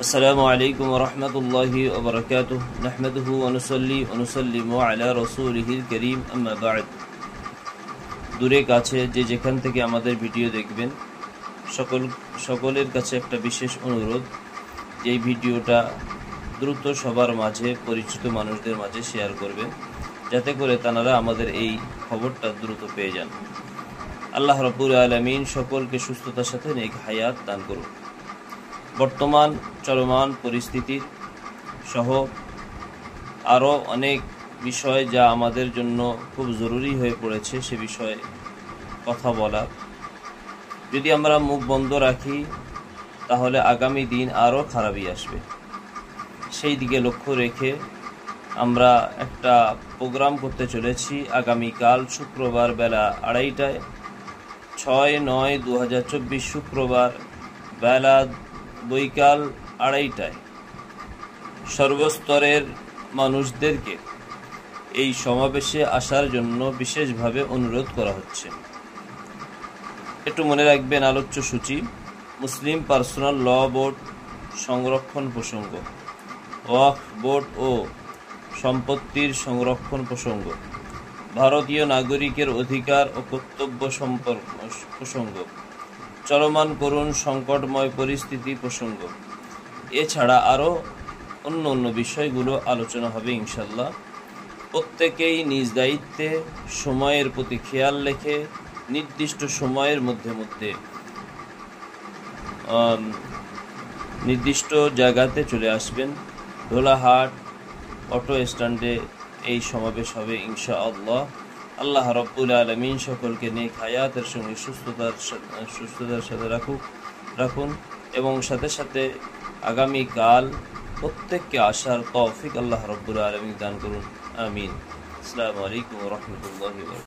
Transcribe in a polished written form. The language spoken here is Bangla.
আসসালামু আলাইকুম ওয়া রাহমাতুল্লাহি ওয়া বারাকাতুহু নাহমাদুহু ওয়া নুসাল্লি ওয়া নুসাল্লিমু আলা রাসূলিহিল কারীম আম্মা বা'দ। দূরে কাছে যে যেখান থেকে আমাদের ভিডিও দেখবেন সকলের কাছে একটা বিশেষ অনুরোধ, এই ভিডিওটা দ্রুত সবার মাঝে, পরিচিত মানুষদের মাঝে শেয়ার করবেন, যাতে করে তারা আমাদের এই খবরটা দ্রুত পেয়ে যান। আল্লাহ রাব্বুল আলামিন সকলকে সুস্থতার সাথে নেক হায়াত দান করুন। বর্তমান চলমান পরিস্থিতির সহ আরও অনেক বিষয় যা আমাদের জন্য খুব জরুরি হয়ে পড়েছে, সে বিষয়ে কথা বলা। যদি আমরা মুখ বন্ধ রাখি তাহলে আগামী দিন আরও খারাপই আসবে। সেই দিকে লক্ষ্য রেখে আমরা একটা প্রোগ্রাম করতে চলেছি আগামীকাল শুক্রবার বেলা 2:30টায়, 6/9/2024 শুক্রবার বেলা বৈকাল 2:30টায় সর্বস্তরের মানুষদেরকে এই সমাবেশে আসার জন্য বিশেষভাবে অনুরোধ করা হচ্ছে। একটু মনে রাখবেন, আলোচ্য সূচি: মুসলিম পার্সোনাল ল বোর্ড সংরক্ষণ প্রসঙ্গ, ওয়াকফ বোর্ড ও সম্পত্তির সংরক্ষণ প্রসঙ্গ, ভারতীয় নাগরিকের অধিকার ও কর্তব্য প্রসঙ্গ, চলমান করুণ সংকটময় পরিস্থিতি প্রসঙ্গ, এছাড়া আরও অন্য বিষয়গুলো আলোচনা হবে ইনশাল্লাহ। প্রত্যেকেই নিজ দায়িত্বে সময়ের প্রতি খেয়াল রেখে নির্দিষ্ট সময়ের মধ্যে নির্দিষ্ট জায়গাতে চলে আসবেন। ধোলাহাট অটো স্ট্যান্ডে এই সমাবেশ হবে ইনশাআল্লাহ। আল্লাহ রাব্বুল আলামিন সকলকে নেক হায়াতের সঙ্গে সুস্থতার সাথে রাখুন এবং সাথে সাথে আগামীকাল প্রত্যেককে আসার তৌফিক আল্লাহ রাব্বুল আলামিন দান করুন। আমিন। আসসালামু আলাইকুম ওয়া রাহমাতুল্লাহি ওয়া বারাকাতুহু।